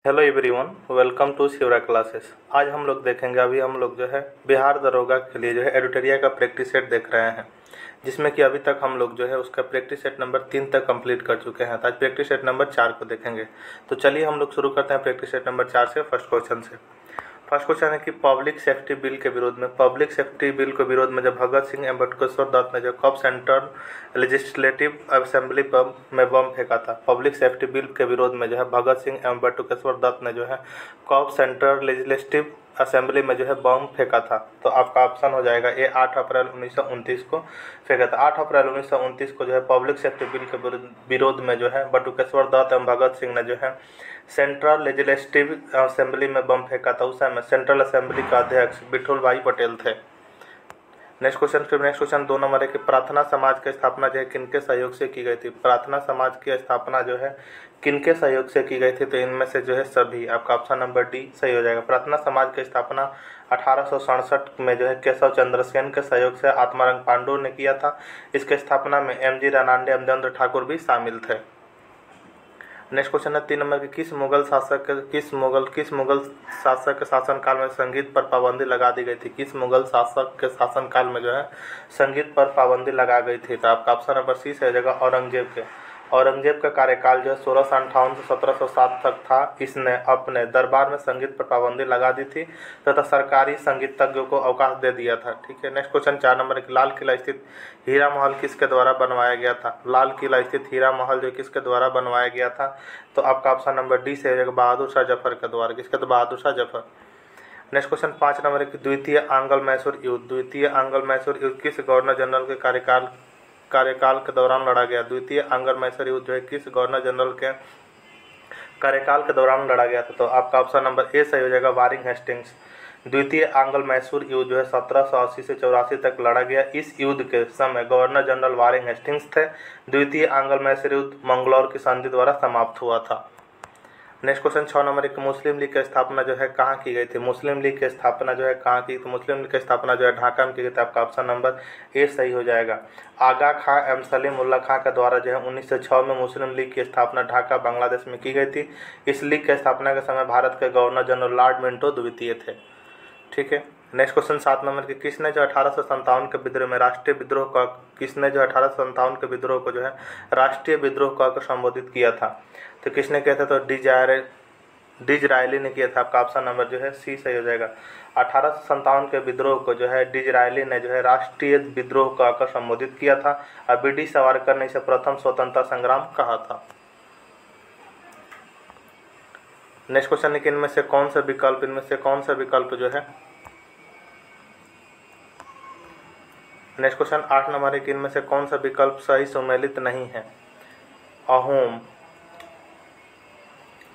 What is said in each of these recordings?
Hello everyone, welcome to Shivra classes. आज हम लोग देखेंगे, अभी हम लोग जो है बिहार दरोगा के लिए जो है एडिटोरिया का प्रैक्टिस सेट देख रहे हैं, जिसमें कि अभी तक हम लोग जो है उसका प्रैक्टिस सेट नंबर 3 तक कंप्लीट कर चुके हैं। तो आज प्रैक्टिस सेट नंबर 4 को देखेंगे। तो चलिए हम लोग शुरू करते हैं प्रैक्टिस सेट नंबर 4 से, फर्स्ट क्वेश्चन से। फर्स्ट क्वेश्चन है कि पब्लिक सेफ्टी बिल के विरोध में, पब्लिक सेफ्टी बिल के विरोध में जब भगत सिंह एवं बटुकेश्वर दत्त ने जो कब सेंट्रल लेजिस्लेटिव असेंबली में बम फेंका था। पब्लिक सेफ्टी बिल के विरोध में जो है भगत सिंह एवं बटुकेश्वर दत्त ने जो है कब सेंट्रल लेजिस्लेटिव असेंबली में जो है बम फेंका था। तो आपका ऑप्शन हो जाएगा ए, 8 अप्रैल 1929 को फेंका था। 8 अप्रैल 1929 को जो है पब्लिक सेफ्टी बिल के विरोध में जो है बटुकेश्वर दत्त एवं भगत सिंह ने जो है सेंट्रल लेजिस्लेटिव असेंबली में बम फेंका था। उस समय सेंट्रल असेंबली का अध्यक्ष विठुल भाई पटेल थे। नेक्स्ट क्वेश्चन 2 नंबर है कि प्रार्थना समाज की स्थापना जो है किनके सहयोग से की गई थी। प्रार्थना समाज की स्थापना जो है किनके सहयोग से की गई थी। तो इनमें से जो है सभी, आपका ऑप्शन नंबर डी सही हो जाएगा। प्रार्थना समाज की स्थापना 1867 में जो है केशव चंद्र सेन के सहयोग से आत्मारंग पांडु ने किया था। इसके स्थापना में एम.जी. रानाडे एवं देवेंद्र ठाकुर भी शामिल थे। नेक्स्ट क्वेश्चन है 3 नंबर की किस मुगल शासक के शासनकाल में संगीत पर पाबंदी लगा दी गई थी। किस मुगल शासक के शासनकाल में जो है संगीत पर पाबंदी लगा गई थी। तो आपका ऑप्शन नंबर सी से हो जाएगा औरंगजेब के। औरंगजेब का कार्यकाल जो है 1658 से 1707 तक था। इसने अपने दरबार में संगीत पर पाबंदी लगा दी थी तथा सरकारी संगीतज्ञों को अवकाश दे दिया था। ठीक है। नेक्स्ट क्वेश्चन 4 नंबर की लाल किला स्थित हीरा महल किसके द्वारा बनवाया गया था। लाल किला स्थित हीरा महल जो किसके द्वारा बनवाया गया था। तो आपका ऑप्शन नंबर डी से हो जाएगा बहादुर शाह जफर के द्वारा। किसके? तो Bahadur Shah Zafar. Next question 5 number की द्वितीय आंग्ल मैसूर युद्ध। द्वितीय आंग्ल मैसूर युद्ध किस गवर्नर जनरल के कार्यकाल के दौरान लड़ा गया। द्वितीय आंग्ल मैसूर युद्ध जो है किस गवर्नर जनरल के कार्यकाल के दौरान लड़ा गया था। तो आपका ऑप्शन नंबर ए सही हो जाएगा वारिंग हेस्टिंग्स। द्वितीय आंग्ल मैसूर युद्ध जो है 1780 से 84 तक लड़ा गया। इस युद्ध के समय गवर्नर जनरल वारिंग हेस्टिंग्स थे। द्वितीय आंग्ल मैसूर युद्ध मंगलौर की संधि द्वारा समाप्त हुआ था। नेक्स्ट क्वेश्चन 6 नंबर एक मुस्लिम लीग की स्थापना जो है कहाँ की गई थी। मुस्लिम लीग की स्थापना जो है कहाँ की। तो मुस्लिम लीग की स्थापना जो है ढाका में की गई थी। आपका ऑप्शन नंबर ए सही हो जाएगा। आगा खां एवं सलीम उल्लाह खां के द्वारा जो है 1906 में मुस्लिम लीग की स्थापना ढाका बांग्लादेश में की गई थी। इस लीग की स्थापना के समय भारत के गवर्नर जनरल लॉर्ड मिंटो द्वितीय थे। ठीक है। नेक्स्ट क्वेश्चन 7 नंबर की किसने जो 1857 के विद्रोह में राष्ट्रीय विद्रोह का किसने जो 1857 के विद्रोह को जो है राष्ट्रीय विद्रोह का संबोधित किया था। तो किसने किया था। तो डिजरायली ने किया था। आपका ऑप्शन नंबर जो है सी सही हो जाएगा। 1857 के विद्रोह को जो है डिजरायली ने जो है राष्ट्रीय विद्रोह का संबोधित किया था और बी.डी. सावरकर ने इसे प्रथम स्वतंत्रता संग्राम कहा था। नेक्स्ट क्वेश्चन है कि इनमें से कौन सा विकल्प जो है। नेक्स्ट क्वेश्चन 8 नंबर है कि इनमें से कौन सा विकल्प सही सुमेलित नहीं है। अहोम।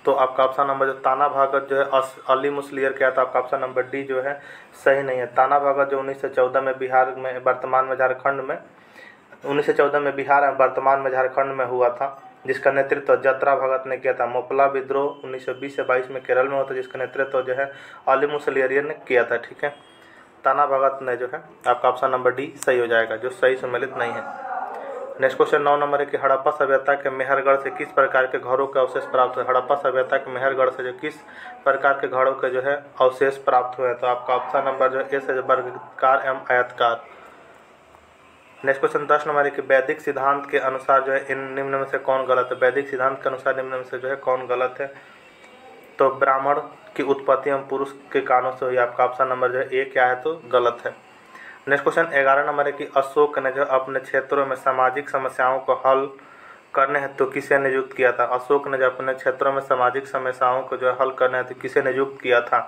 तो आपका ऑप्शन नंबर जो ताना भगत जो है अली मुसलियर क्या था। आपका ऑप्शन नंबर डी जो है सही नहीं है। ताना भगत जो 1914 में बिहार में वर्तमान में झारखंड में 1914 में बिहार वर्तमान में झारखंड में हुआ था, जिसका नेतृत्व जतरा भगत ने किया था। मोपला विद्रोह 1920 से 22 में केरल में हुआ था, जिसका नेतृत्व जो है अली मुसलियर ने किया था। ठीक है। ताना भगत ने जो है आपका ऑप्शन नंबर डी सही हो जाएगा, जो सही सम्मिलित नहीं है। नेक्स्ट क्वेश्चन 9 नंबर है कि हड़प्पा सभ्यता के मेहरगढ़ से किस प्रकार के घरों के अवशेष प्राप्त हुए। हड़प्पा सभ्यता के मेहरगढ़ से जो किस प्रकार के घरों के जो है अवशेष प्राप्त हुए। तो आपका ऑप्शन नंबर जो ए से वर्गाकार एवं आयताकार। नेक्स्ट क्वेश्चन 10 नंबर है कि वैदिक सिद्धांत के अनुसार जो है इन निम्न में से कौन गलत है। वैदिक सिद्धांत के अनुसार निम्न में से जो है कौन गलत है। तो ब्राह्मण की उत्पत्ति एवं पुरुष के कानों से हुई। आपका ऑप्शन नंबर जो है ए क्या है, तो गलत है। नेक्स्ट क्वेश्चन 11 नंबर है कि अशोक ने जो अपने क्षेत्रों में सामाजिक समस्याओं को हल करने हेतु किसे नियुक्त किया था। अशोक ने जो अपने क्षेत्रों में सामाजिक समस्याओं को जो हल करने हेतु किसे नियुक्त किया था।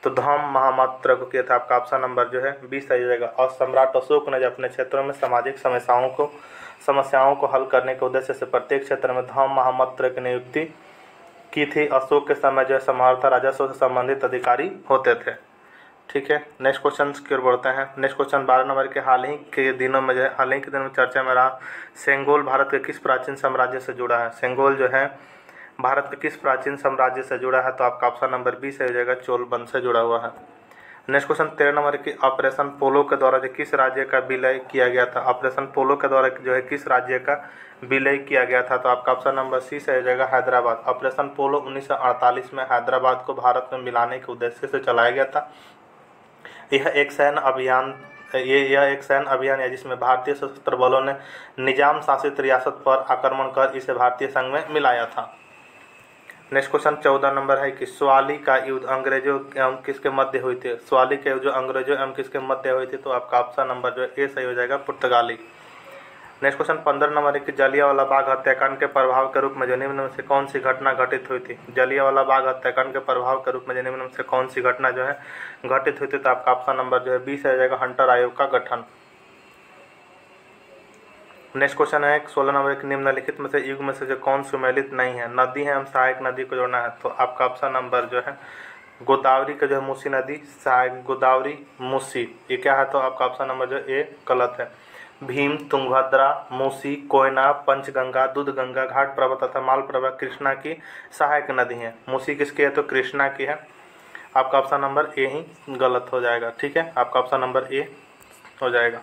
तो धम्म महामात्र को किया था। आपका ऑप्शन नंबर जो है बी सही हो जाएगा। और सम्राट अशोक ने जो अपने क्षेत्रों में सामाजिक समस्याओं को हल करने के उद्देश्य से प्रत्येक क्षेत्र में धम्म महामात्र की नियुक्ति की थी। अशोक के समय जो है समर्थ राजस्व से संबंधित अधिकारी होते थे। ठीक है। नेक्स्ट क्वेश्चन की ओर बढ़ते हैं। नेक्स्ट क्वेश्चन 12 नंबर के हाल ही के दिनों में चर्चा में रहा सेंगोल भारत के किस प्राचीन साम्राज्य से जुड़ा है। सेंगोल जो है भारत के किस प्राचीन साम्राज्य से जुड़ा है। तो आपका ऑप्शन नंबर बी से हो जाएगा चोल वंश से जुड़ा हुआ है। नेक्स्ट क्वेश्चन 13 नंबर की, ऑपरेशन पोलो के द्वारा जो किस राज्य का विलय किया गया था? ऑपरेशन पोलो के द्वारा जो है किस राज्य का विलय किया गया था? तो आपका ऑप्शन नंबर सी सही हो जाएगा, हैदराबाद। ऑपरेशन पोलो 1948 में हैदराबाद को भारत में मिलाने के उद्देश्य से चलाया गया था। यह एक सैन्य अभियान है जिसमें भारतीय सशस्त्र बलों ने निजाम शासित रियासत पर आक्रमण कर इसे भारतीय संघ में मिलाया था। नेक्स्ट क्वेश्चन 14 नंबर है कि स्वाली का युद्ध अंग्रेजों एवं किसके मध्य हुई थी? स्वाली का युद्ध जो अंग्रेजों एवं किसके मध्य हुई थी? तो आपका ऑप्शन नंबर जो ए सही हो जाएगा, पुर्तगाली। नेक्स्ट क्वेश्चन 15 नंबर है कि जलियांवाला बाग हत्याकांड के प्रभाव के रूप में जो निम्न में से कौन सी घटना घटित हुई थी? जलियांवाला बाग हत्याकांड के प्रभाव के रूप में जो निम्न में से कौन सी घटना जो है घटित हुई थी? तो आपका ऑप्शन नंबर जो है बी सही हो जाएगा, हंटर आयोग का गठन। नेक्स्ट क्वेश्चन है 16 नंबर के, निम्नलिखित में से युग में से जो कौन सुमेलित नहीं है? नदी है, हम सहायक नदी को जोड़ना है। तो आपका ऑप्शन नंबर जो है गोदावरी का जो है मूसी नदी, सहायक गोदावरी मूसी, ये क्या है? तो आपका ऑप्शन नंबर जो ए गलत है। भीम, तुंगभद्रा, मूसी, कोयना, पंचगंगा, दूधगंगा, घाटप्रभा तथा मालप्रभा कृष्णा की सहायक नदी है। मूसी किसकी है? तो कृष्णा की है। आपका ऑप्शन नंबर ए ही गलत हो जाएगा, ठीक है, आपका ऑप्शन नंबर ए हो जाएगा।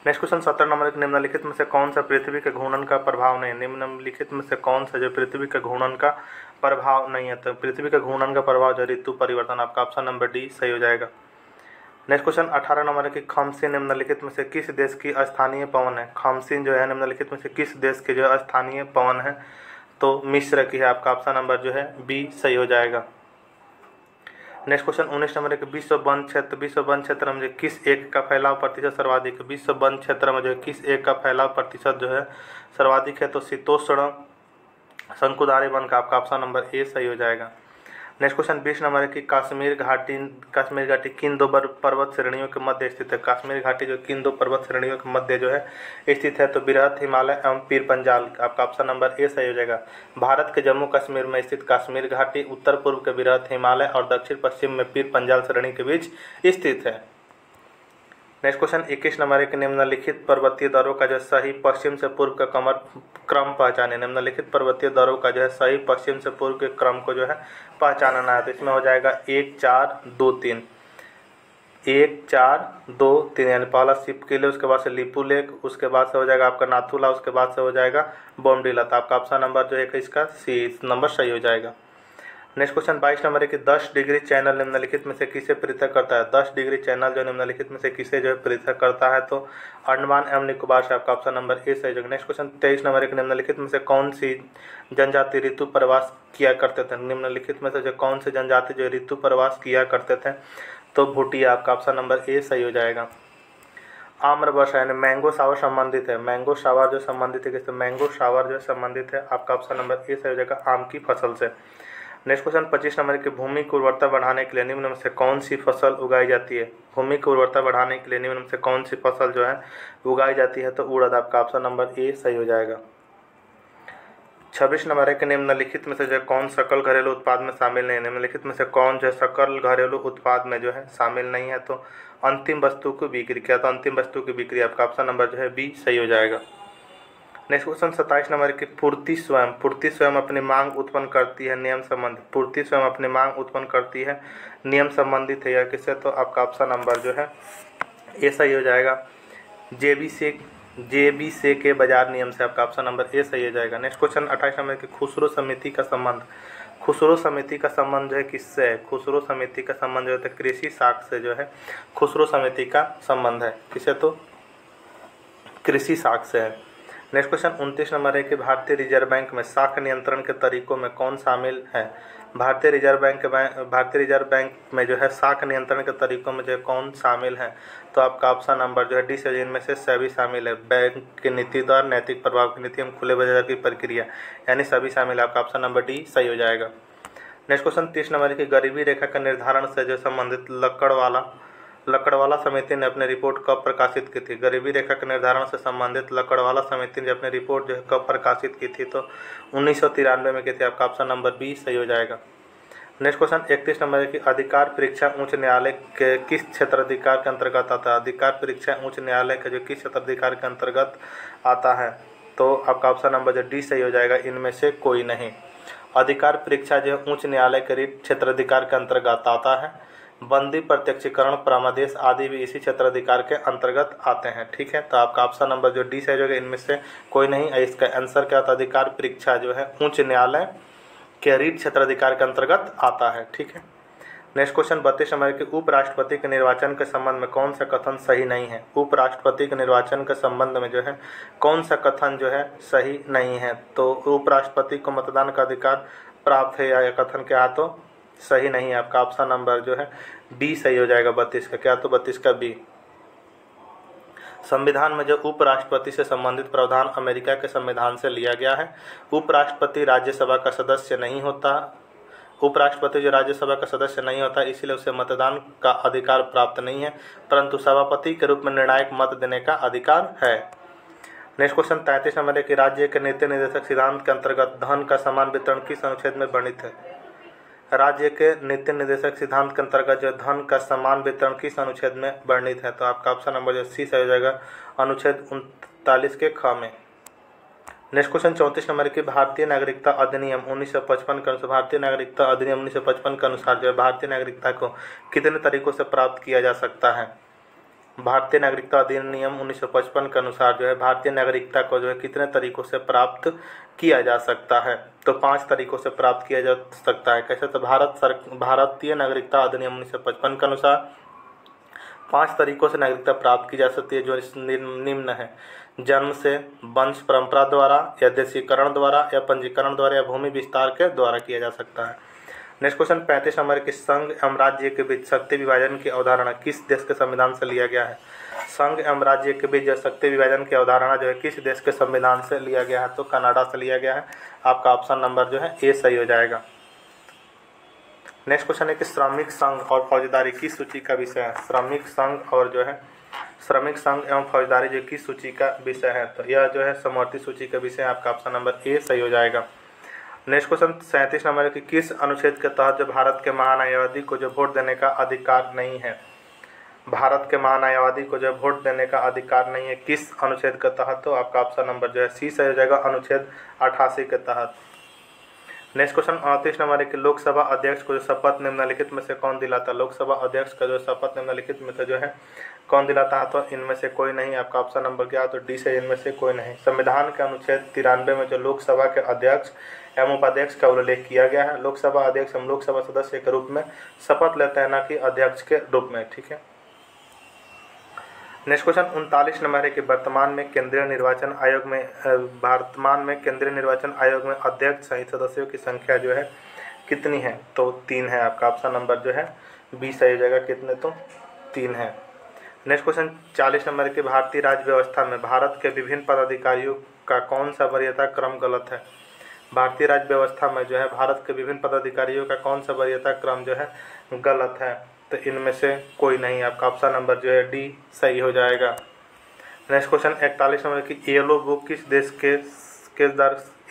नेक्स्ट क्वेश्चन 17 नंबर, निम्नलिखित में से कौन सा पृथ्वी के घूर्णन का प्रभाव नहीं है? निम्नलिखित में से कौन सा जो पृथ्वी के घूर्णन का प्रभाव नहीं है? तो पृथ्वी के घूर्णन का प्रभाव जो ऋतु परिवर्तन, आपका ऑप्शन नंबर डी सही हो जाएगा। नेक्स्ट क्वेश्चन 18 नंबर की, खमसिन निम्नलिखित में से किस देश की स्थानीय पवन है? खमसिन जो है निम्नलिखित में से किस देश की जो स्थानीय पवन है? तो मिस्र की है। आपका ऑप्शन नंबर जो है बी सही हो जाएगा। नेक्स्ट क्वेश्चन 19 नंबर के, विश्व वन क्षेत्र में जो किस एक का फैलाव प्रतिशत सर्वाधिक है? विश्व वन क्षेत्र में जो है किस एक का फैलाव प्रतिशत जो है सर्वाधिक है? तो शीतोष्ण शंकुधारी वन का। आपका ऑप्शन नंबर ए सही हो जाएगा। नेक्स्ट क्वेश्चन 20 नंबर है कि कश्मीर घाटी किन दो पर्वत श्रेणियों के मध्य स्थित है? कश्मीर घाटी जो किन दो पर्वत श्रेणियों के मध्य जो है स्थित है? तो बृहत हिमालय एवं पीर पंजाल। आपका ऑप्शन नंबर ए सही हो जाएगा। भारत के जम्मू कश्मीर में स्थित कश्मीर घाटी उत्तर पूर्व के बृहत हिमालय और दक्षिण पश्चिम में पीर पंजाल श्रेणी के बीच स्थित है। नेक्स्ट क्वेश्चन 21 नंबर है, निम्नलिखित पर्वतीय दरों का जो सही पश्चिम से पूर्व का क्रम पहचाने। निम्नलिखित पर्वतीय दरों का जो है सही पश्चिम से पूर्व के क्रम को जो है पहचानना है। तो इसमें हो जाएगा 1 4 2 3, 1 4 2 3, यानी पहला सिपकिले, उसके बाद से लिपुलेख, उसके बाद से हो जाएगा आपका नाथुला, उसके बाद से हो जाएगा बोमडिला। तो आपका ऑप्शन नंबर जो है इसका सी नंबर सही हो जाएगा। नेक्स्ट क्वेश्चन 22 नंबर है कि 10 डिग्री चैनल निम्नलिखित में से किसे पृथक करता है? 10 डिग्री चैनल जो निम्नलिखित में से किसे जो है पृथक करता है? तो अंडमान एवं निकोबार से। आपका ऑप्शन नंबर ए सही होगा। नेक्स्ट क्वेश्चन 23 नंबर है कि निम्नलिखित में से कौन सी जनजाति ऋतु प्रवास किया करते थे? निम्नलिखित में से जो कौन सी जनजाति जो ऋतु प्रवास किया करते थे? तो भूटिया। आपका ऑप्शन नंबर ए सही हो जाएगा। आम्रवर्षा यानी मैंगो शावर संबंधित है। मैंगो शावर जो संबंधित है किससे? मैंगो शावर जो संबंधित है आपका ऑप्शन नंबर ए सही हो जाएगा, आम की फसल से। नेक्स्ट क्वेश्चन 25 नंबर की, भूमि की उर्वरता बढ़ाने के लिए निम्न में से कौन सी फसल उगाई जाती है? भूमि की उर्वरता बढ़ाने के लिए निम्न में से कौन सी फसल जो है उगाई जाती है? तो उड़द। आपका ऑप्शन नंबर ए सही हो जाएगा। 26 नंबर है कि निम्नलिखित में से जो कौन सकल घरेलू उत्पाद में शामिल नहीं है? निम्नलिखित में से कौन जो है सकल घरेलू उत्पाद में जो है शामिल नहीं है? तो अंतिम वस्तु की बिक्री। क्या? तो अंतिम वस्तु की बिक्री। आपका ऑप्शन नंबर जो है बी सही हो जाएगा। नेक्स्ट क्वेश्चन 27 नंबर की, पूर्ति स्वयं अपनी मांग उत्पन्न करती है नियम संबंधित। पूर्ति स्वयं अपनी मांग उत्पन्न करती है नियम संबंधित है या किससे? तो आपका ऑप्शन नंबर जो है ए सही हो जाएगा, जेबी से के बाजार नियम से। आपका ऑप्शन नंबर ए सही हो जाएगा। नेक्स्ट क्वेश्चन 28 नंबर की, खुसरो समिति का संबंध। खुसरो समिति का संबंध जो है किससे है? खुसरो समिति का संबंध जो है कृषि शाख से जो है खुसरो समिति का संबंध है। किससे? तो कृषि शाख से है। नेक्स्ट क्वेश्चन 29 नंबर है कि भारतीय रिजर्व बैंक में शाख नियंत्रण के तरीकों में कौन शामिल है? भारतीय रिजर्व बैंक में जो है शाख नियंत्रण के तरीकों में जो है कौन शामिल है? तो आपका ऑप्शन नंबर जो है डी से, जिनमें से सभी शामिल है। बैंक की नीति दर, नैतिक प्रभाव की नीति एवं खुले बाजार की प्रक्रिया, यानी सभी शामिल है। आपका ऑप्शन नंबर डी सही हो जाएगा। नेक्स्ट क्वेश्चन 30 नंबर की, गरीबी रेखा के निर्धारण से जो संबंधित लकड़वाला समिति ने अपनी रिपोर्ट कब प्रकाशित की थी? गरीबी रेखा के निर्धारण से संबंधित लकड़वाला समिति ने अपनी रिपोर्ट जो है कब प्रकाशित की थी? तो 1993 में की थी। आपका ऑप्शन नंबर बी सही हो जाएगा। नेक्स्ट क्वेश्चन 31 नंबर है कि अधिकार परीक्षा उच्च न्यायालय के किस क्षेत्राधिकार के अंतर्गत आता है? अधिकार परीक्षा उच्च न्यायालय के जो किस क्षेत्राधिकार के अंतर्गत आता है? तो आपका ऑप्शन नंबर जो डी सही हो जाएगा, इनमें से कोई नहीं। अधिकार परीक्षा जो उच्च न्यायालय के क्षेत्राधिकार के अंतर्गत आता है। बंदी, प्रत्यक्षीकरण, परमादेश आदि भी इसी क्षेत्राधिकार के अंतर्गत आते हैं। ठीक है, तो आपका ऑप्शन नंबर जो डी से जो है इनमें से कोई नहीं। इसका आंसर क्या होता है? अधिकार परीक्षा जो है उच्च न्यायालय के रीट क्षेत्राधिकार के अंतर्गत आता है। ठीक है, नेक्स्ट क्वेश्चन 32 नंबर के उपराष्ट्रपति के निर्वाचन के संबंध में कौन सा कथन सही नहीं है? उपराष्ट्रपति के निर्वाचन के संबंध में जो है कौन सा कथन जो है सही नहीं है? तो उपराष्ट्रपति को मतदान का अधिकार प्राप्त है या यह कथन क्या है? तो सही नहीं है। आपका ऑप्शन नंबर जो है बी सही हो जाएगा 32 का। क्या? तो 32 का बी। संविधान में जो उपराष्ट्रपति से संबंधित प्रावधान अमेरिका के संविधान से लिया गया है। उपराष्ट्रपति राज्यसभा का सदस्य नहीं होता। उपराष्ट्रपति जो राज्यसभा का सदस्य नहीं होता, इसीलिए उसे मतदान का अधिकार प्राप्त नहीं है, परंतु सभापति के रूप में निर्णायक मत देने का अधिकार है। नेक्स्ट क्वेश्चन 33 नंबर है कि राज्य के नीति निर्देशक सिद्धांत के अंतर्गत धन का समान वितरण किस अनुच्छेद में वर्णित है? राज्य के नीति निर्देशक सिद्धांत के अंतर्गत जो धन का समान वितरण किस अनुच्छेद में वर्णित है? तो आपका ऑप्शन नंबर जो सी से हो जाएगा अनुच्छेद 39 के ख में। नेक्स्ट क्वेश्चन 34 नंबर की भारतीय नागरिकता अधिनियम 1955 के अनुसार भारतीय नागरिकता अधिनियम 1955 के अनुसार जो है भारतीय नागरिकता को कितने तरीकों से प्राप्त किया जा सकता है? भारतीय नागरिकता अधिनियम 1955 के अनुसार जो है भारतीय नागरिकता को जो है कितने तरीकों से प्राप्त किया जा सकता है? तो 5 तरीकों से प्राप्त किया जा सकता है। कैसे? तो भारतीय नागरिकता अधिनियम 1955 के अनुसार 5 तरीकों से नागरिकता प्राप्त की जा सकती है, जो निम्न है। जन्म से, वंश परंपरा द्वारा, या देशीकरण द्वारा, या पंजीकरण द्वारा, या भूमि विस्तार के द्वारा किया जा सकता है। नेक्स्ट क्वेश्चन 35 नंबर की संघ एवं राज्य के बीच शक्ति विभाजन की अवधारणा किस देश के संविधान से लिया गया है? संघ एवं राज्य के बीच शक्ति विभाजन की अवधारणा जो है किस देश के संविधान से लिया गया है? तो कनाडा से लिया गया है। आपका ऑप्शन नंबर जो है ए सही हो जाएगा। नेक्स्ट क्वेश्चन है कि श्रमिक संघ और फौजदारी किस सूची का विषय है? श्रमिक संघ और जो है श्रमिक संघ एवं फौजदारी जो किस सूची का विषय है? तो यह जो है समवर्ती सूची का विषय। आपका ऑप्शन नंबर ए सही हो जाएगा। नेक्स्ट क्वेश्चन 37 नंबर है कि किस अनुच्छेद के तहत जो भारत के महान्यायवादी को जो वोट देने का अधिकार नहीं है? भारत के महान्यायवादी को जो वोट देने का अधिकार नहीं है, किस अनुच्छेद के तहत? तो आपका ऑप्शन नंबर जो है सी सही हो जाएगा अनुच्छेद 88 के तहत। नेक्स्ट क्वेश्चन 38 नंबर है कि लोकसभा अध्यक्ष को जो शपथ निम्नलिखित में से कौन दिलाता? लोकसभा अध्यक्ष का जो शपथ निम्नलिखित में से जो है कौन दिलाता है? तो इनमें से कोई नहीं। आपका ऑप्शन नंबर क्या है? तो डी से इनमें से कोई नहीं। संविधान के अनुच्छेद 93 में जो लोकसभा के अध्यक्ष एवं उपाध्यक्ष का उल्लेख किया गया है। लोकसभा अध्यक्ष हम लोकसभा सदस्य के रूप में शपथ लेते हैं, न कि अध्यक्ष के रूप में। ठीक है, नेक्स्ट क्वेश्चन 39 नंबर है कि वर्तमान में केंद्रीय निर्वाचन आयोग में अध्यक्ष सहित सदस्यों की संख्या जो है कितनी है? तो 3 है। आपका ऑप्शन नंबर जो है बी सही हो जाएगा। कितने? तो 3 है। नेक्स्ट क्वेश्चन 40 नंबर की भारतीय राज्य व्यवस्था में भारत के विभिन्न पदाधिकारियों का कौन सा वरीयता क्रम गलत है? भारतीय राज्य व्यवस्था में जो है भारत के विभिन्न पदाधिकारियों का कौन सा वरीयता क्रम जो है गलत है? तो इनमें से कोई नहीं। आपका ऑप्शन नंबर जो है डी सही हो जाएगा। नेक्स्ट क्वेश्चन 41 नंबर की येलो बुक किस देश के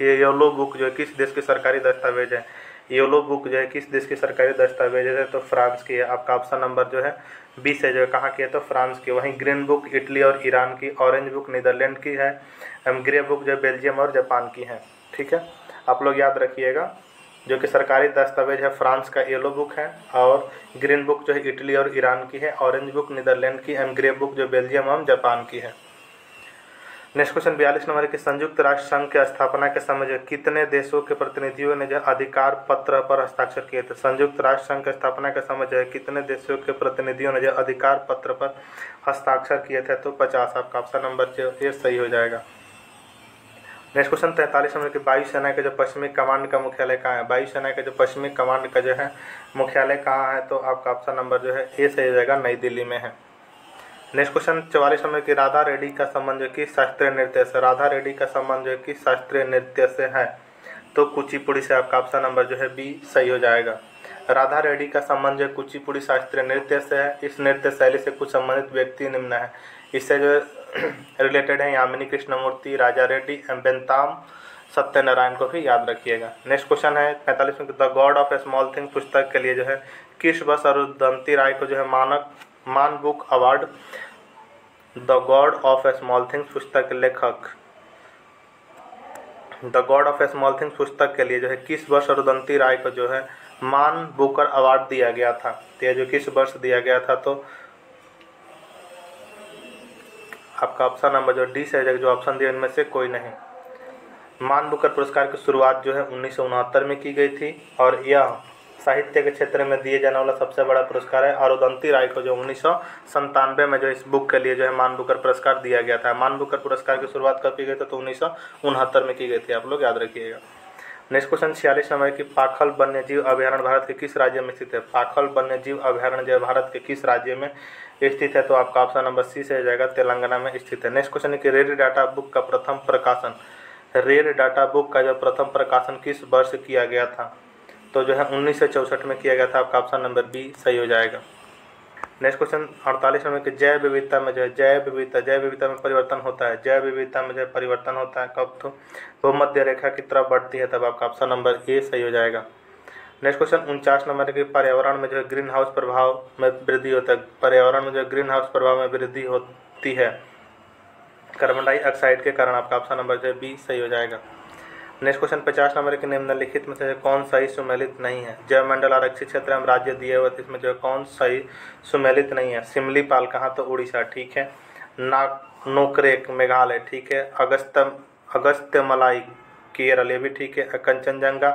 येलो बुक जो है किस देश के सरकारी दस्तावेज है? येलो बुक जो है किस देश की सरकारी दस्तावेज है? तो फ्रांस की है। आपका ऑप्शन नंबर जो है बी से जो है कहाँ की है? तो फ्रांस की। वहीं ग्रीन बुक इटली और ईरान की, ऑरेंज बुक नीदरलैंड की है, ग्रे बुक जो बेल्जियम और जापान की है। ठीक है, आप लोग याद रखिएगा। जो कि सरकारी दस्तावेज है फ्रांस का येलो बुक है, और ग्रीन बुक जो है इटली और ईरान की है, ऑरेंज बुक नीदरलैंड की, ग्रे बुक जो बेल्जियम और जापान की है। नेक्स्ट क्वेश्चन 42 नंबर की संयुक्त राष्ट्र संघ की स्थापना के समय जो कितने देशों के प्रतिनिधियों ने जो अधिकार पत्र पर हस्ताक्षर किए थे? संयुक्त राष्ट्र संघ की स्थापना के समय जो है कितने देशों के प्रतिनिधियों ने जो अधिकार पत्र पर हस्ताक्षर किए थे? तो 50। आपका ऑप्शन नंबर जो ये सही हो जाएगा। नेक्स्ट क्वेश्चन 43 नंबर की वायुसेना के जो पश्चिमी कमांड का मुख्यालय कहाँ है? वायुसेना के जो पश्चिमी कमांड का जो है मुख्यालय कहाँ है? तो आपका ऑप्शन नंबर जो है ए सही हो जाएगा, नई दिल्ली में है। नेक्स्ट क्वेश्चन 44 नंबर की राधा रेड्डी का संबंध जो किस शास्त्रीय नृत्य से? राधा रेड्डी का संबंध जो किस शास्त्रीय नृत्य से है? तो कुचिपुड़ी से। आपका ऑप्शन नंबर जो है बी सही हो जाएगा। राधा रेड्डी का संबंध जो कुचिपुड़ी शास्त्रीय नृत्य से है। इस नृत्य शैली से कुछ संबंधित व्यक्ति निम्न है। इससे जो रिलेटेड है यामिनी कृष्णमूर्ति, राजा रेड्डी, बेंताम सत्यनारायण को भी याद रखिएगा। नेक्स्ट क्वेश्चन है 45 में the God of A small thing पुस्तक के लिए जो है किस वर्ष अरुंधति राय को जो है मान book award? The God of A small things पुस्तक के लेखक the God of A small things पुस्तक के लिए जो है किस वर्ष अरुंधति राय को जो है मान बुकर अवार्ड दिया गया था? तो यह जो किस वर्ष दिया गया था? तो आपका ऑप्शन नंबर जो डी से जो ऑप्शन दिया इनमें से कोई नहीं। मान बुकर पुरस्कार की शुरुआत जो है 1969 में की गई थी और यह साहित्य के क्षेत्र में दिए जाने वाला सबसे बड़ा पुरस्कार है। और उदंती राय को जो 1997 में जो इस बुक के लिए जो है मान बुकर पुरस्कार दिया गया था। मान बुकर पुरस्कार की शुरुआत कब की गई थी? तो 1969 में की गई थी, आप लोग याद रखिएगा। नेक्स्ट क्वेश्चन 46 नंबर की पाखल वन्यजीव अभ्यारण्य भारत के किस राज्य में स्थित है? पाखल वन्यजीव अभ्यारण्य जो भारत के किस राज्य में स्थित है? तो आपका ऑप्शन नंबर सी से हो जाएगा, तेलंगाना में स्थित है। नेक्स्ट क्वेश्चन है कि रेड डाटा बुक का प्रथम प्रकाशन, रेड डाटा बुक का जो प्रथम प्रकाशन किस वर्ष किया गया था? तो जो है 1964 में किया गया था। आपका ऑप्शन नंबर बी सही हो जाएगा। नेक्स्ट क्वेश्चन 48 नंबर की जैव विविधता में जो है जैव विविधता में परिवर्तन होता है। जैव विविधता में जो है परिवर्तन होता है कब? तो भूमध्य रेखा की तरफ बढ़ती है, तब आपका ऑप्शन नंबर ए सही हो जाएगा। नेक्स्ट क्वेश्चन 49 नंबर की पर्यावरण में जो है ग्रीन हाउस प्रभाव में वृद्धि होता है। पर्यावरण में जो है ग्रीन हाउस प्रभाव में वृद्धि होती है कार्बन डाइऑक्साइड के कारण। आपका ऑप्शन नंबर जो है बी सही हो जाएगा। नेक्स्ट क्वेश्चन 50 नंबर के निम्नलिखित में से कौन सही सुमेलित नहीं है? जैव मंडल आरक्षित क्षेत्र हम राज्य दिए हुए थे, इसमें जो कौन सही सुमेलित नहीं है? सिमलीपाल कहाँ? तो उड़ीसा, ठीक है। नोकरेक मेघालय, ठीक है। अगस्त्यमलाई केरल, ये भी ठीक है। कंचनजंगा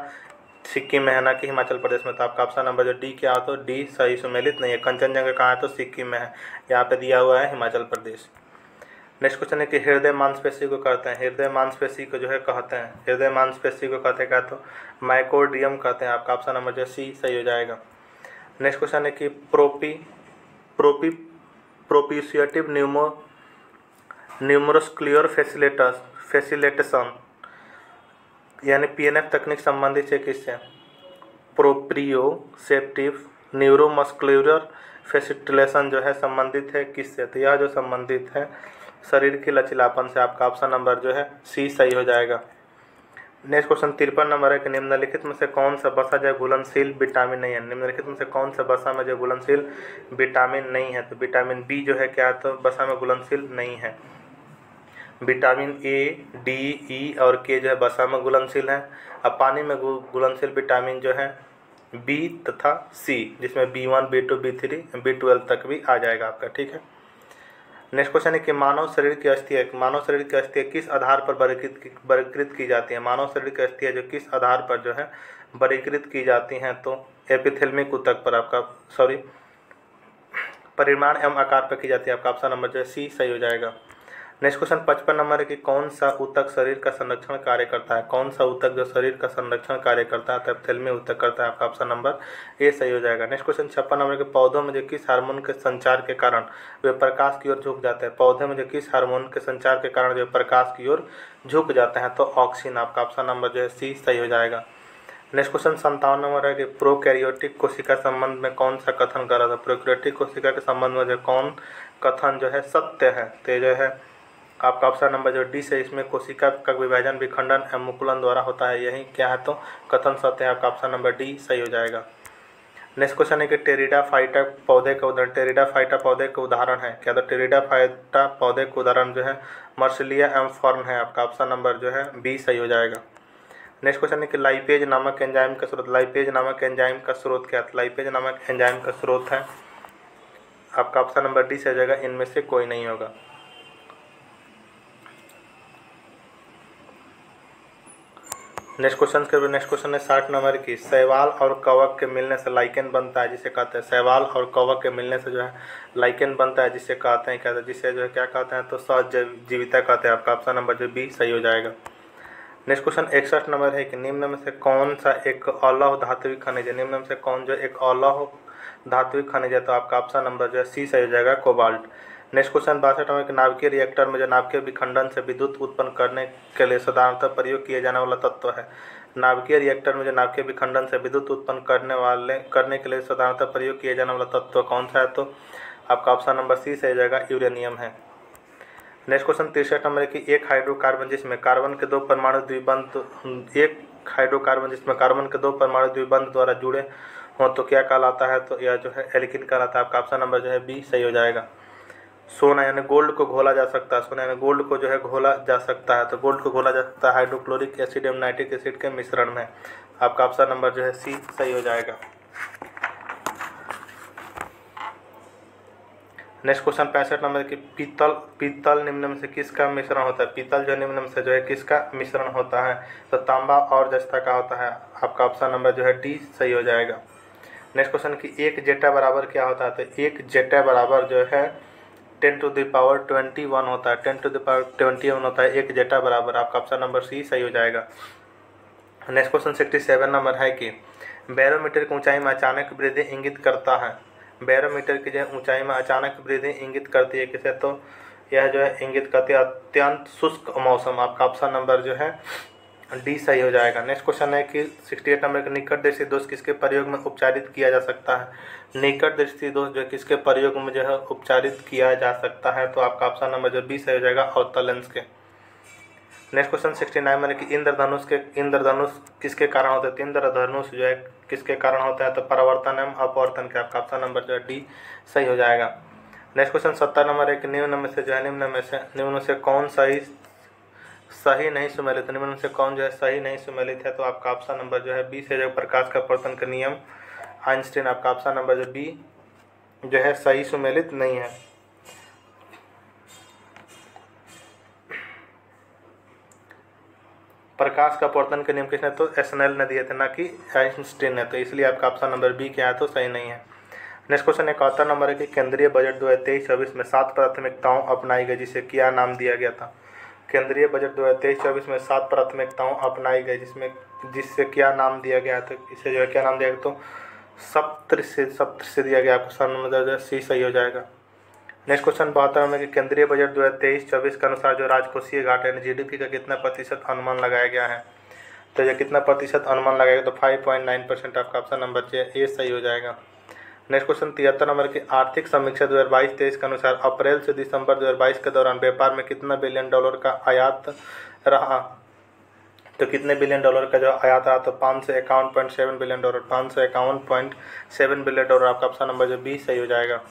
सिक्किम में है, ना कि हिमाचल प्रदेश में। तो आपका ऑप्शन नंबर जो डी क्या हो? तो डी सही सुमेलित नहीं है। कंचनजंगा कहाँ है? तो सिक्किम में है, यहाँ पे दिया हुआ है हिमाचल प्रदेश। नेक्स्ट क्वेश्चन है कि हृदय मांसपेशी को कहते हैं, हृदय मांसपेशी को जो है कहते हैं, हृदय मांसपेशी को कहते हैं क्या? तो माइकोर्डियम कहते हैं। आपका ऑप्शन नंबर जो सी सही हो जाएगा। नेक्स्ट क्वेश्चन है कि प्रोपिशिएटिव न्यूमरस्क्लियर फैसिलिटेशन यानी पीएनएफ तकनीक संबंधित है किससे? प्रोप्रियोसेप्टिव न्यूरोमस्कुलर फैसिलिटेशन जो है संबंधित है किससे? तो यह जो संबंधित है शरीर के लचीलापन से। आपका ऑप्शन नंबर जो है सी सही हो जाएगा। नेक्स्ट क्वेश्चन 53 नंबर है कि निम्नलिखित में से कौन सा वसा जो घुलनशील विटामिन नहीं है? निम्नलिखित में से कौन सा वसा में जो घुलनशील विटामिन नहीं है? तो विटामिन बी जो है क्या है? तो वसा में घुलनशील नहीं है। विटामिन ए, डी, ई और के जो है वसा में घुलनशील है। अब पानी में घुलनशील विटामिन जो है बी तथा सी, जिसमें B1, B2, B3, B12 तक भी आ जाएगा आपका, ठीक है। नेक्स्ट क्वेश्चन है कि मानव शरीर की अस्थियां किस आधार पर वर्गीकृत की जाती है? मानव शरीर की अस्थियां जो किस आधार पर जो है वर्गीकृत की जाती हैं? तो एपिथेलियमिक ऊतक पर आपका परिमाण एवं आकार पर की जाती है। आपका ऑप्शन नंबर जो है सी सही हो जाएगा। नेक्स्ट क्वेश्चन 55 नंबर है कि कौन सा ऊतक शरीर का संरक्षण कार्य करता है? कौन सा ऊतक जो शरीर का संरक्षण कार्य करता है? तो एपिथेलियमिक ऊतक करता है। आपका ऑप्शन नंबर ए सही हो जाएगा। नेक्स्ट क्वेश्चन 56 नंबर के पौधों में जो किस हार्मोन के संचार के कारण वे प्रकाश की ओर झुक जाते हैं? पौधे में जो किस हार्मोन के संचार के कारण जो प्रकाश की ओर झुक जाते हैं? तो ऑक्सीन। आपका ऑप्शन नंबर जो है सी सही हो जाएगा। नेक्स्ट क्वेश्चन 57 नंबर है कि प्रोकैरियोटिक कोशिका संबंध में कौन सा कथन कर रहा था? प्रोकैरियोटिक कोशिका के संबंध में जो कौन कथन जो है सत्य है? तो जो है आपका ऑप्शन नंबर जो डी से, इसमें कोशिका का विभाजन विखंडन एवं मुकुलन द्वारा होता है, यही क्या है? तो कथन सत्य है। आपका ऑप्शन नंबर डी सही हो जाएगा। नेक्स्ट क्वेश्चन है कि टेरिडाफाइटा पौधे का उदाहरण, टेरिडाफाइटा पौधे का उदाहरण है क्या? तो टेरिडाफाइटा पौधे का उदाहरण जो है मर्सिलिया एवं फर्न है। आपका ऑप्शन नंबर जो है बी सही हो जाएगा। नेक्स्ट क्वेश्चन है कि लाइपेज नामक एंजाइम का स्रोत, लाइपेज नामक एंजाइम का स्रोत क्या है? लाइपेज नामक एंजाइम का स्रोत है आपका ऑप्शन नंबर डी सही हो जाएगा। इनमें से कोई नहीं होगा। नेक्स्ट क्वेश्चन है 60 नंबर की, शैवाल और कवक के मिलने से लाइकेन बनता है, जिसे कहते हैं शैवाल और कवक के मिलने से जो है लाइकेन बनता है, जिसे कहते हैं क्या? जिसे जो है क्या कहते हैं? तो सहजीविता कहते हैं। आपका ऑप्शन नंबर जो बी सही हो जाएगा। नेक्स्ट क्वेश्चन 61 नंबर है कि निम्न में से कौन सा एक अलौह धात्विक खनिज है? निम्न में से कौन जो एक अलौह धात्विक खनिज है? तो आपका ऑप्शन नंबर जो है सी सही हो जाएगा, कोबाल्ट। नेक्स्ट क्वेश्चन 62 नंबर के नाभिकीय रिएक्टर में जो नाभिकीय विखंडन से विद्युत उत्पन्न करने के लिए साधारणतः प्रयोग किए जाने वाला तत्व है। नाभिकीय रिएक्टर में जो नाभिकीय विखंडन से विद्युत उत्पन्न करने के लिए साधारणतः प्रयोग किए जाने वाला तत्व कौन सा है? तो आपका ऑप्शन नंबर सी सही हो जाएगा, यूरेनियम है। नेक्स्ट क्वेश्चन 63 नंबर की एक हाइड्रोकार्बन जिसमें कार्बन के दो परमाणु द्विबंध द्वारा जुड़े हो तो क्या कहलाता है? तो यह जो है एल्किन कहलाता है। आपका ऑप्शन नंबर जो है बी सही हो जाएगा। सोना यानी गोल्ड को घोला जा सकता है, सोना यानी गोल्ड को जो है घोला जा सकता है, तो गोल्ड को घोला जा सकता है हाइड्रोक्लोरिक एसिड एवं नाइट्रिक एसिड के मिश्रण में। आपका ऑप्शन नंबर जो है सी सही हो जाएगा। नेक्स्ट क्वेश्चन 65 नंबर की पीतल निम्न में से किसका मिश्रण होता है? पीतल जो निम्न में से जो है किसका मिश्रण होता है? तो तांबा और जस्ता का होता है। आपका ऑप्शन नंबर जो है डी सही हो जाएगा। नेक्स्ट क्वेश्चन की एक जेटा बराबर क्या होता है? तो एक जेटा बराबर जो है 10⁻21 होता है। 10⁻21 होता है एक जेटा बराबर। आपका ऑप्शन नंबर सी सही हो जाएगा। नेक्स्ट क्वेश्चन 67 नंबर है कि बैरोमीटर की ऊंचाई में अचानक वृद्धि इंगित करता है। बैरोमीटर की जो ऊंचाई में अचानक वृद्धि इंगित करती है किसे? तो यह जो है इंगित करती है अत्यंत शुष्क मौसम। आपका ऑप्शन नंबर जो है डी सही हो जाएगा। नेक्स्ट क्वेश्चन है कि 68 नंबर का निकटदर्शी दोष किसके प्रयोग में उपचारित किया जा सकता है? निकटदर्शी दोष जो किसके प्रयोग में जो है उपचारित किया जा सकता है? तो आपका ऑप्शन नंबर जो बी सही हो जाएगा अवतल लेंस के। नेक्स्ट क्वेश्चन 69 में कि इंद्रधनुष किसके कारण होते हैं? इंद्रधनुष जो है किसके कारण होता है? तो परावर्तन एवं अपवर्तन के। आपका ऑप्शन नंबर जो है डी सही हो जाएगा। नेक्स्ट क्वेश्चन 70 नंबर है कि निम्न में से कौन सही नहीं सुमेलित? निम्न में से कौन जो है सही नहीं सुमेलित है? तो आपका ऑप्शन नंबर जो है बी से जो प्रकाश का अपवर्तन का नियम आइंस्टीन। आपका ऑप्शन नंबर जो बी जो है सही सुमेलित नहीं है। प्रकाश का अपवर्तन के नियम किसने? तो एस्नेल ने दिए थे, ना कि आइंस्टीन ने। तो इसलिए आपका ऑप्शन नंबर बी क्या है? तो सही नहीं है। नेक्स्ट क्वेश्चन 71 नंबर है कि केंद्रीय बजट 2023-24 में 7 प्राथमिकताओं अपनाई गई, जिसे क्या नाम दिया गया था? केंद्रीय बजट 2023-24 में 7 प्राथमिकताओं अपनाई गई जिससे क्या नाम दिया गया? तो इसे जो है क्या नाम दिया गया? तो सप्तऋषि से दिया गया। आपका नंबर सी सही हो जाएगा। नेक्स्ट क्वेश्चन 72 में कि केंद्रीय बजट 2023-24 के अनुसार जो राजकोषीय घाटे यानी जीडीपी का कितना प्रतिशत अनुमान लगाया गया है? तो ये कितना प्रतिशत अनुमान लगाएगा? तो 5.9%। आपका ऑप्शन नंबर ए सही हो जाएगा। नेक्स्ट क्वेश्चन 73 नंबर की आर्थिक समीक्षा 2022-23 के अनुसार अप्रैल से दिसंबर 2022 के दौरान व्यापार में कितना बिलियन डॉलर का आयात रहा? तो कितने बिलियन डॉलर का जो आयात रहा? तो 551.7 बिलियन डॉलर। 551.7 billion dollar. आपका ऑप्शन नंबर जो बी सही हो जाएगा।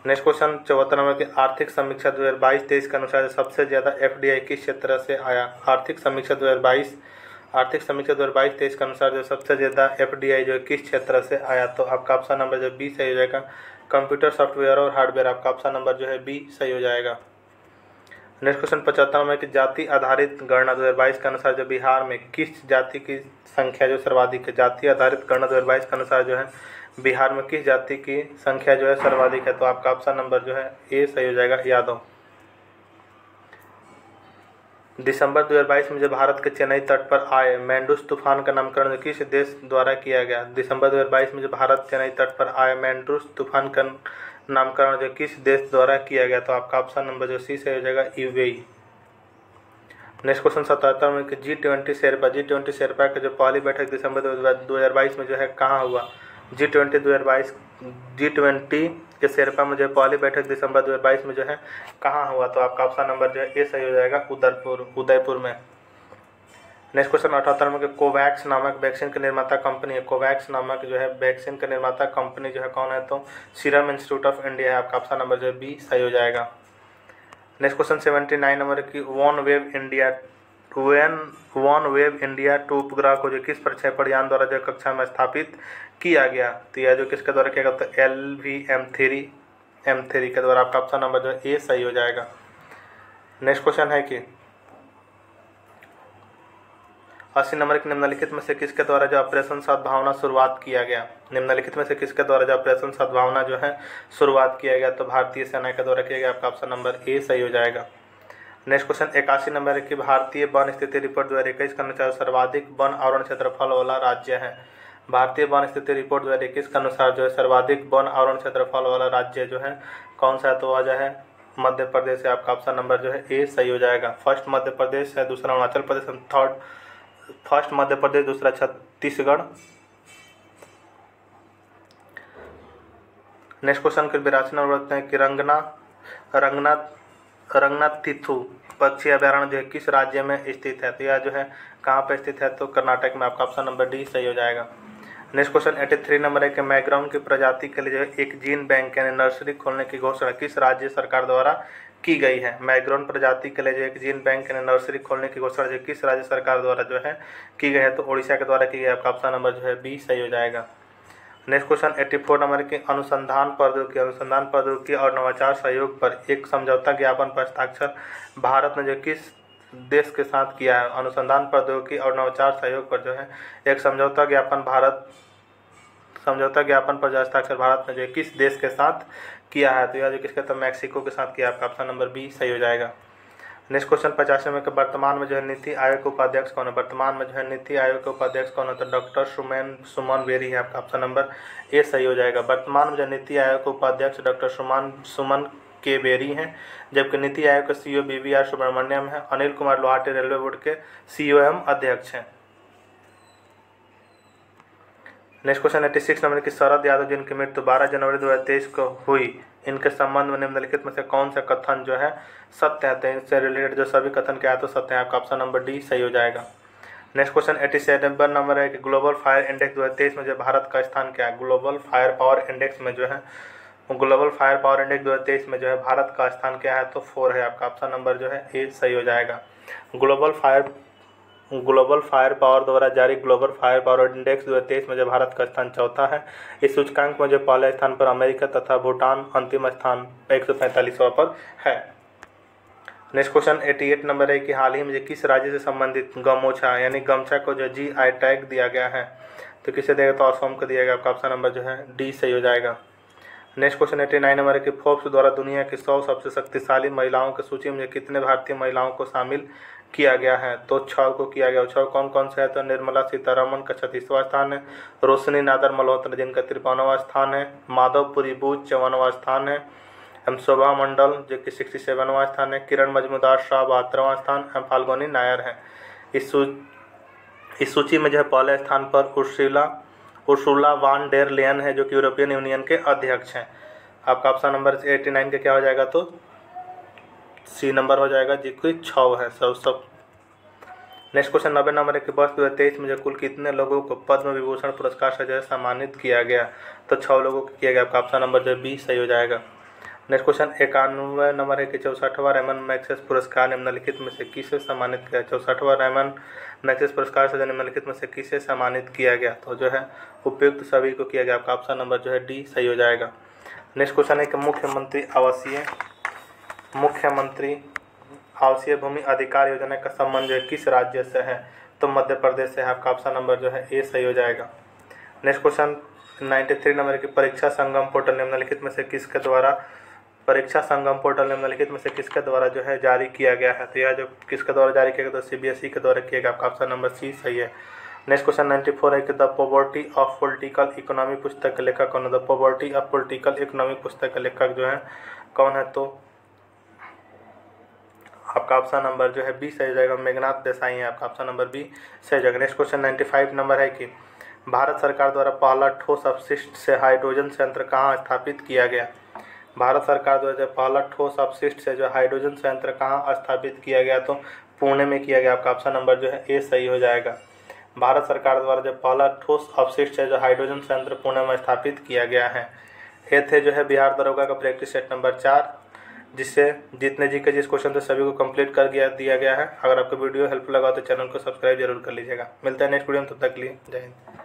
नेक्स्ट क्वेश्चन 74 नंबर की आर्थिक समीक्षा 2022-23 के अनुसार सबसे ज़्यादा एफडीआई किस क्षेत्र से आया? आर्थिक समीक्षा 2022-23 के अनुसार जो सबसे ज़्यादा एफडीआई जो किस क्षेत्र से आया? तो आपका ऑप्शन नंबर जो बी सही हो जाएगा कंप्यूटर सॉफ्टवेयर और हार्डवेयर। आपका ऑप्शन नंबर जो है बी सही हो जाएगा। नेक्स्ट क्वेश्चन 75 नंबर की जाति आधारित गणना 2022 के अनुसार जो बिहार में किस जाति की संख्या जो सर्वाधिक है? जाति आधारित गणना 2022 के अनुसार जो है बिहार में किस जाति की संख्या जो है सर्वाधिक है? तो आपका ऑप्शन नंबर जो है ए सही हो जाएगा यादव। दिसंबर 2022 में जब भारत के चेन्नई तट पर आए मैंडूस तूफान का नामकरण किस देश द्वारा किया गया? दिसंबर 2022 में जब भारत चेन्नई तट पर आए मैंडूस तूफान का नामकरण जो किस देश द्वारा किया गया? तो आपका ऑप्शन नंबर जो सी सही हो जाएगा यूएई। नेक्स्ट क्वेश्चन 77 में कि G20 शेरपा की जो पहली बैठक दिसंबर 2022 में जो है कहाँ हुआ? G20 के शेरपा में जो पहली बैठक दिसंबर 2022 में जो है कहाँ हुआ? तो आपका ऑप्शन नंबर जो है ए सही हो जाएगा उदयपुर में। नेक्स्ट क्वेश्चन 78 में कि कोवैक्स नामक वैक्सीन का निर्माता कंपनी है। कोवैक्स नामक जो है वैक्सीन का निर्माता कंपनी जो है कौन है? तो सीरम इंस्टीट्यूट ऑफ इंडिया है। आपका ऑप्शन नंबर जो है बी सही हो जाएगा। नेक्स्ट क्वेश्चन 79 नंबर की वन वेव इंडिया 2 उपग्रह को जो किस प्रक्षेपण यान द्वारा जो कक्षा में स्थापित किया गया? तो यह जो किसके द्वारा किया गया? तो LVM3 के द्वारा। आपका ऑप्शन नंबर जो है ए सही हो जाएगा। नेक्स्ट क्वेश्चन है कि 80 नंबर के निम्नलिखित में से किसके द्वारा जो ऑपरेशन सद्भावना शुरुआत किया गया? निम्नलिखित में से किसके द्वारा जो ऑपरेशन सद्भावना जो है शुरुआत किया गया? तो भारतीय सेना के द्वारा किया गया। आपका ऑप्शन नंबर ए सही हो जाएगा। नेक्स्ट क्वेश्चन 81 नंबर की भारतीय वन स्थिति रिपोर्ट 2021 के अनुसार सर्वाधिक वन आवरण क्षेत्रफल वाला राज्य है। भारतीय वन स्थिति रिपोर्ट 2021 के अनुसार जो है सर्वाधिक वन आवरण क्षेत्रफल वाला राज्य जो है कौन सा है? तो वह जो है मध्य प्रदेश है। आपका ऑप्शन नंबर जो है ए सही हो जाएगा। फर्स्ट मध्य प्रदेश है, दूसरा अरुणाचल प्रदेश, फर्स्ट मध्य प्रदेश, दूसरा छत्तीसगढ़। नेक्स्ट क्वेश्चन के 82 नंबर रखते हैं कि रंगनाथिथु पक्षी अभयारण्य जो है किस राज्य में स्थित है? तो यह जो है कहाँ पर स्थित है? तो कर्नाटक में। आपका ऑप्शन नंबर डी सही हो जाएगा। नेक्स्ट क्वेश्चन 83 नंबर है कि मैग्राउंड की प्रजाति के लिए जो है एक जीन बैंक यानी नर्सरी खोलने की घोषणा किस राज्य सरकार द्वारा की गई है। मैग्राउंड प्रजाति के लिए जो एक जीन बैंक यानी नर्सरी खोलने की घोषणा जो किस राज्य सरकार द्वारा जो है की गई है, तो उड़ीसा के द्वारा की गई है। आपका ऑप्शन नंबर जो है बी सही हो जाएगा। नेक्स्ट क्वेश्चन 84 नंबर के अनुसंधान प्रौद्योगिकी और नवाचार सहयोग पर एक समझौता ज्ञापन पर हस्ताक्षर भारत ने जो किस देश के साथ किया है। अनुसंधान प्रौद्योगिकी और नवाचार सहयोग पर जो है एक समझौता ज्ञापन पर जो हस्ताक्षर भारत ने जो किस देश के साथ किया है, तो यह जो किसके तो मैक्सिको के साथ किया है। आपका ऑप्शन नंबर बी सही हो जाएगा। नेक्स्ट क्वेश्चन 85 में वर्तमान में जो है नीति आयोग के उपाध्यक्ष कौन है। वर्तमान में जो है नीति आयोग के उपाध्यक्ष कौन है, तो डॉक्टर सुमन बेरी है। आपका ऑप्शन नंबर ए सही हो जाएगा। वर्तमान में जो नीति आयोग के उपाध्यक्ष डॉक्टर सुमन के बेरी हैं, जबकि नीति आयोग के सीईओ BVR सुब्रमण्यम है। अनिल कुमार लोहाटी रेलवे बोर्ड के सीईओ एवं अध्यक्ष हैं। नेक्स्ट क्वेश्चन 86 नंबर की शरद यादव जिनकी मृत्यु 12 जनवरी 2023 को हुई, इनके संबंध में निम्नलिखित में से कौन सा कथन जो है सत्य है। तो इनसे रिलेटेड जो सभी कथन क्या है तो सत्य है। आपका ऑप्शन नंबर डी सही हो जाएगा। नेक्स्ट क्वेश्चन 87 नंबर है कि ग्लोबल फायर इंडेक्स 2023 में जो भारत का स्थान क्या है। ग्लोबल फायर पावर इंडेक्स में जो है 2023 में जो है भारत का स्थान क्या है, तो 4 है। आपका ऑप्शन नंबर जो है ए सही हो जाएगा। ग्लोबल फायर पावर द्वारा जारी ग्लोबल फायर पावर इंडेक्स 2023 में जो भारत का स्थान चौथा है। इस सूचकांक में जो पहले स्थान पर अमेरिका तथा भूटान, अंतिम स्थान 145वां पर है। नेक्स्ट क्वेश्चन 88 नंबर है कि हाल ही में किस राज्य से संबंधित गमोछा यानी गमछा को जो GI टैग दिया गया है, तो किसे देगा, तो असम को दिया गया। आपका ऑप्शन नंबर जो है डी सही हो जाएगा। नेक्स्ट क्वेश्चन 89 नंबर है कि फोर्ब्स द्वारा दुनिया की 100 सबसे शक्तिशाली महिलाओं की सूची में कितने भारतीय महिलाओं को शामिल किया गया है, तो 6 को किया गया। 6 कौन कौन से है, तो निर्मला सीतारमण का 36वां स्थान है, रोशनी नादर मल्होत्रा जिनका 53वां स्थान है, माधवपुरी बूच 54वां स्थान है, शोभा मंडल जो कि 67वां स्थान है, किरण मजमूदार शाह 72वां स्थान, फाल्गुनी नायर है। इस सूची में जो है पहले स्थान पर उर्सुला वान डेर लेयन है जो कि यूरोपियन यूनियन के अध्यक्ष हैं। आपका ऑप्शन नंबर 89 का क्या हो जाएगा, तो सी नंबर हो जाएगा, जिसकी 6 है सब। नेक्स्ट क्वेश्चन 90 नंबर है कि वर्ष 2023 में जो कुल कितने लोगों को पद्म विभूषण पुरस्कार से जो है सम्मानित किया गया, तो 6 लोगों को किया गया। आपका ऑप्शन नंबर जो बी सही हो जाएगा। नेक्स्ट क्वेश्चन 91 नंबर है कि 64वां रेमन मैग्सेस पुरस्कार निम्नलिखित में से किसे सम्मानित किया। 64वां रेमन मैग्सेस पुरस्कार से निम्नलिखित में से किसे सम्मानित किया गया, तो जो है उपयुक्त सभी को किया गया। आपका ऑप्शन नंबर जो है डी सही हो जाएगा। नेक्स्ट क्वेश्चन है कि मुख्यमंत्री आवासीय भूमि अधिकार योजना का संबंध जो है किस राज्य से है, तो मध्य प्रदेश से है। आपका ऑप्शन नंबर जो है ए सही हो जाएगा। नेक्स्ट क्वेश्चन 93 नंबर की परीक्षा संगम पोर्टल निम्नलिखित में से किसके द्वारा जो है जारी किया गया है, तो यह जो किसके द्वारा जारी किया गया, तो CBSE के द्वारा किया गया। आपका ऑप्शन नंबर सी सही है। नेक्स्ट क्वेश्चन 94 है कि the poverty of political economy पुस्तक के लेखक कौन है। The poverty of political economy पुस्तक के लेखक जो है कौन है, तो आपका ऑप्शन नंबर जो है बी सही हो जाएगा, मेघनाथ देसाई है। आपका ऑप्शन नंबर बी सही हो जाएगा। नेक्स्ट क्वेश्चन 95 नंबर है कि भारत सरकार द्वारा पहला ठोस अपशिष्ट से हाइड्रोजन संयंत्र कहाँ स्थापित किया गया। भारत सरकार द्वारा जब पहला ठोस अपशिष्ट से जो हाइड्रोजन संयंत्र कहाँ स्थापित किया गया, तो पुणे में किया गया। आपका ऑप्शन नंबर जो है ए सही हो जाएगा। भारत सरकार द्वारा जब पहला ठोस अपशिष्ट से जो हाइड्रोजन संयंत्र पुणे में स्थापित किया गया है। ये थे जो है बिहार दरोगा का प्रैक्टिस सेट नंबर 4, जिससे जितने जी के जिस क्वेश्चन थे सभी को कंप्लीट कर दिया गया है। अगर आपको वीडियो हेल्पफुल लगा तो चैनल को सब्सक्राइब जरूर कर लीजिएगा। मिलते हैं नेक्स्ट वीडियो में, तब तक के लिए जय हिंद।